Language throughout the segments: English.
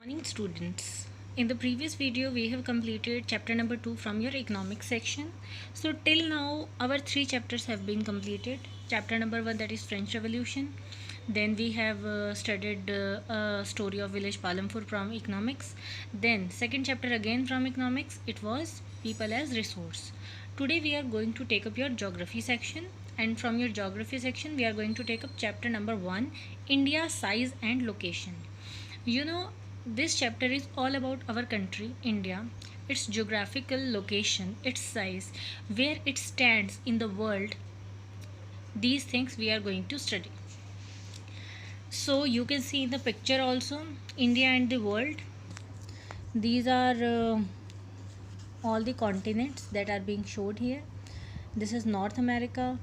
Morning students. In the previous video we have completed chapter number 2 from your economics section. So till now our three chapters have been completed. Chapter number 1, that is French Revolution. Then we have studied a story of village Palampur from economics. Then second chapter again from economics, it was people as resource. Today we are going to take up your geography section, and from your geography section we are going to take up chapter number 1, India size and location. You know, this chapter is all about our country, India, its geographical location, its size, where it stands in the world. These things we are going to study. So, you can see in the picture also India and the world. These are all the continents that are being showed here. This is North America,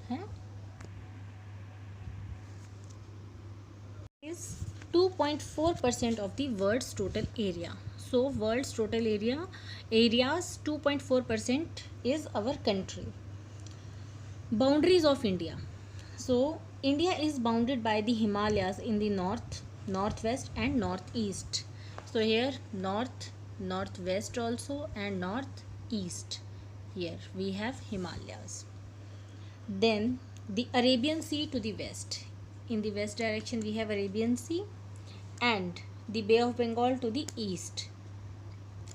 huh? Is 2.4% of the world's total area. So world's total areas 2.4% is our country. Boundaries of India. So India is bounded by the Himalayas in the north, northwest and northeast. So here north, northwest also and northeast. Here we have Himalayas. Then the Arabian Sea to the west. In the west direction we have Arabian Sea, and the Bay of Bengal to the east,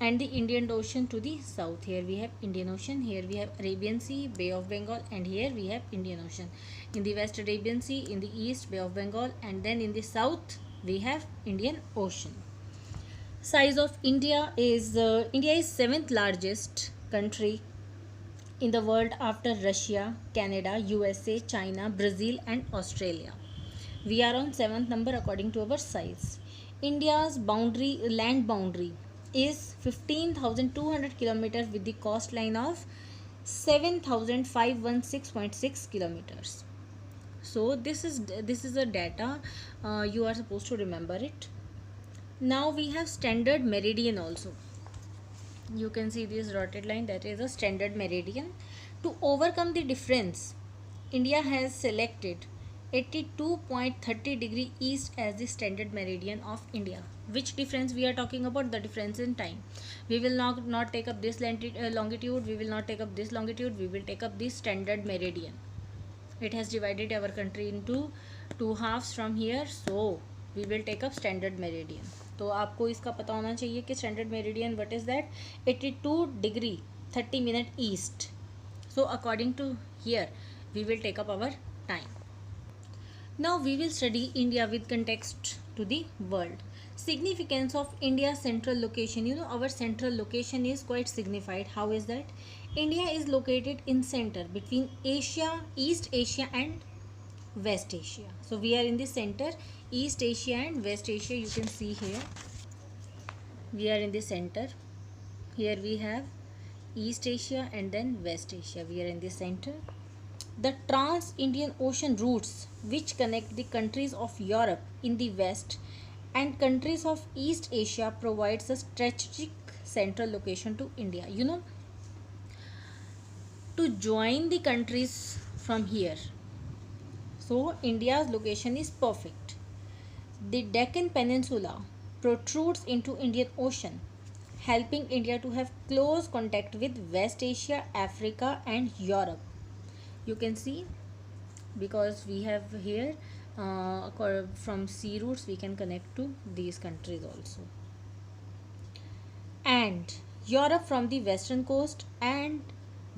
and the Indian Ocean to the south. Here we have Indian Ocean, here we have Arabian Sea, Bay of Bengal, and here we have Indian Ocean. In the west Arabian Sea, in the east Bay of Bengal, and then in the south we have Indian Ocean. Size of India is seventh largest country in the world after Russia, Canada, USA, China, Brazil and Australia. We are on 7th number according to our size. India's land boundary is 15,200 kilometers with the coastline of 7,516.6 kilometers. So this is a data, you are supposed to remember it. Now we have standard meridian also. You can see this dotted line, that is a standard meridian. To overcome the difference, India has selected 82.30 degree east as the standard meridian of India. Which difference we are talking about? The difference in time. We will not take up this longitude, we will not take up this longitude, we will take up this standard meridian. It has divided our country into two halves from here, so we will take up standard meridian. तो आपको इसका पता होना चाहिए कि standard meridian what is that 82 degree 30 minute east. So according to here we will take up our time. Now we will study India with context to the world. Significance of India's central location. You know, our central location is quite signified. How is that? India is located in center between Asia, East Asia and West Asia. So we are in the center, East Asia and West Asia. You can see here we are in the center. Here we have East Asia and then West Asia. We are in the center. The trans-Indian Ocean routes which connect the countries of Europe in the west and countries of East Asia provides a strategic central location to India. You know, to join the countries from here, so India's location is perfect. The Deccan Peninsula protrudes into Indian Ocean, helping India to have close contact with West Asia, Africa and Europe. You can see, because we have here from sea routes we can connect to these countries also. And Europe from the western coast, and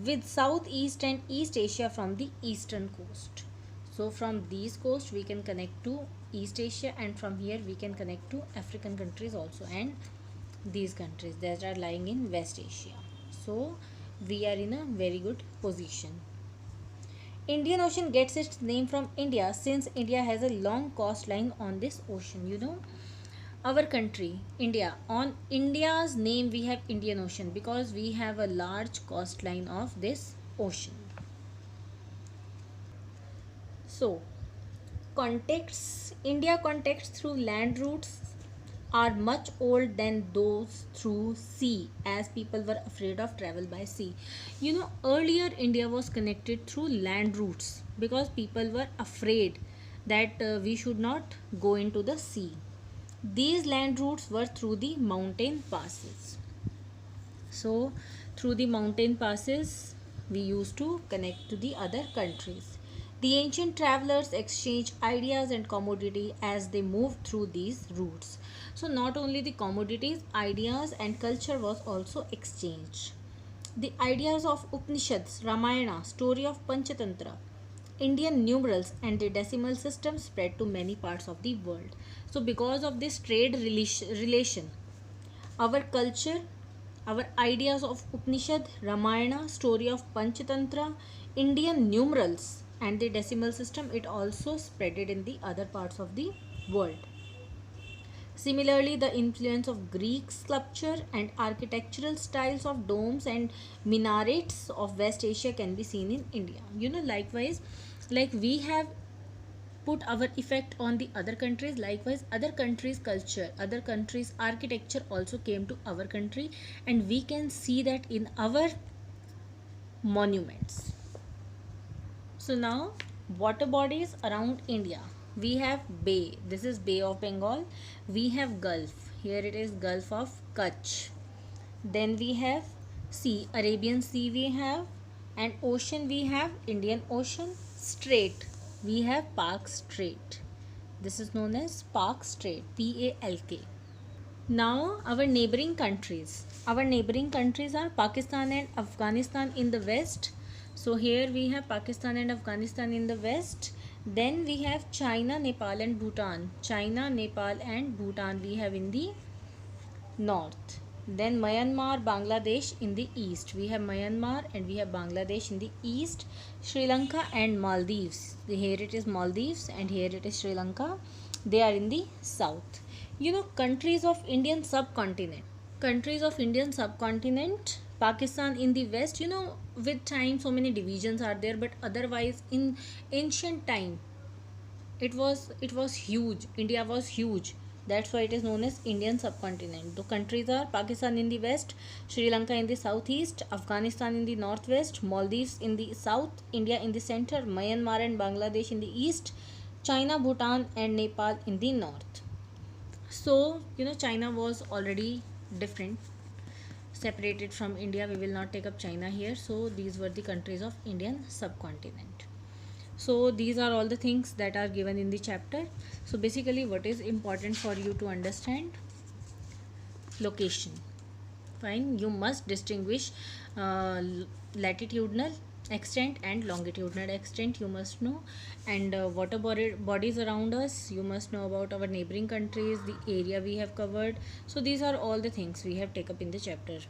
with Southeast and East Asia from the eastern coast. So from these coasts we can connect to East Asia, and from here we can connect to African countries also, and these countries that are lying in West Asia. So we are in a very good position. Indian Ocean gets its name from India, since India has a long coastline on this ocean. Our country, India, on India's name we have Indian Ocean because we have a large coastline of this ocean. So, India contacts through land routes are much older than those through sea, as people were afraid of travel by sea. Earlier India was connected through land routes because people were afraid that we should not go into the sea. These land routes were through the mountain passes. So through the mountain passes we used to connect to the other countries. The ancient travelers exchanged ideas and commodity as they moved through these routes. So not only the commodities, ideas and culture was also exchanged. The ideas of Upanishads, Ramayana, story of Panchatantra, Indian numerals and the decimal system spread to many parts of the world. So because of this trade relation, our culture, our ideas of Upanishad, Ramayana, story of Panchatantra, Indian numerals and the decimal system, it also spreaded in the other parts of the world. Similarly, the influence of Greek sculpture and architectural styles of domes and minarets of West Asia can be seen in India. Likewise, like we have put our effect on the other countries, likewise other countries culture, other countries architecture also came to our country, and we can see that in our monuments. So now, water bodies around India, we have bay, this is Bay of Bengal. We have Gulf, here it is Gulf of Kutch. Then we have sea, Arabian Sea we have, and ocean we have Indian Ocean. Strait, we have Park Strait, this is known as Park Strait, PALK. Now our neighboring countries. Our neighboring countries are Pakistan and Afghanistan in the west. So here we have Pakistan and Afghanistan in the west. Then we have China, Nepal and Bhutan. China, Nepal and Bhutan we have in the north. Then Myanmar, Bangladesh in the east. We have Myanmar and we have Bangladesh in the east. Sri Lanka and Maldives. Here it is Maldives and here it is Sri Lanka. They are in the south. Countries of Indian subcontinent. Countries of Indian subcontinent. Pakistan in the west. With time so many divisions are there, but otherwise in ancient time it was huge. India was huge. That's why it is known as Indian subcontinent. The countries are Pakistan in the west, Sri Lanka in the southeast, Afghanistan in the northwest, Maldives in the south, India in the center, Myanmar and Bangladesh in the east, China, Bhutan and Nepal in the north. So China was already different, separated from India. We will not take up China here. So these were the countries of Indian subcontinent. So these are all the things that are given in the chapter. So basically what is important for you to understand? Location. Fine, you must distinguish latitudinal extent and longitudinal extent, you must know, and water bodies around us, you must know about our neighboring countries, the area we have covered. So these are all the things we have taken up in the chapter.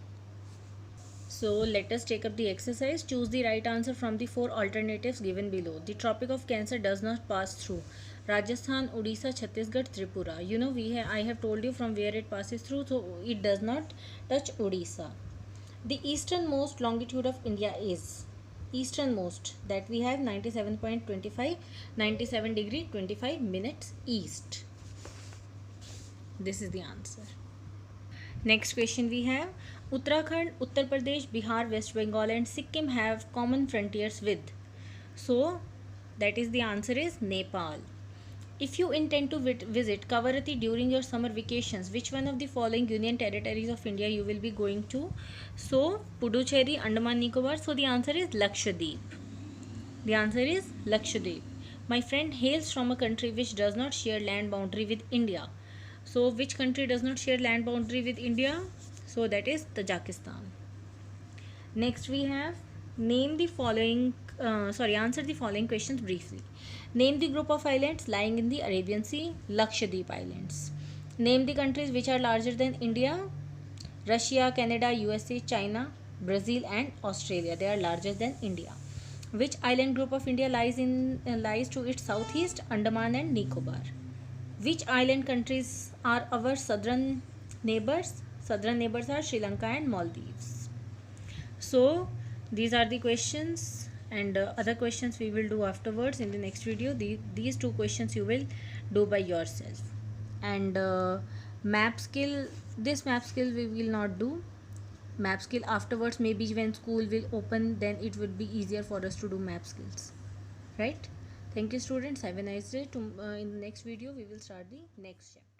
So let us take up the exercise. Choose the right answer from the 4 alternatives given below. The Tropic of Cancer does not pass through Rajasthan, Odisha, Chhattisgarh, Tripura. I have told you from where it passes through, so it does not touch Odisha. The easternmost longitude of India is easternmost, that we have 97.25, 97 degree 25 minutes east. This is the answer. Next question we have Uttarakhand, Uttar Pradesh, Bihar, West Bengal and Sikkim have common frontiers with. So that is the answer is Nepal. If you intend to visit Kavarati during your summer vacations, which one of the following union territories of India you will be going to? So Puducherry, Andaman Nicobar. So the answer is Lakshadweep. The answer is Lakshadweep. My friend hails from a country which does not share land boundary with India. So which country does not share land boundary with India? So that is Tajikistan. Next we have name the following answer the following questions briefly. Name the group of islands lying in the Arabian Sea. Lakshadweep Islands. Name the countries which are larger than India. Russia, Canada, USA, China, Brazil and Australia. They are larger than India. Which island group of India lies to its southeast? Andaman and Nicobar. Which island countries are our southern neighbors? Southern neighbors are Sri Lanka and Maldives. So these are the questions, and other questions we will do afterwards in the next video. These two questions you will do by yourself. And map skill, this map skill we will not do. Map skill afterwards, maybe when school will open, then it would be easier for us to do map skills, right? Thank you students, have a nice day. In the next video we will start the next chapter.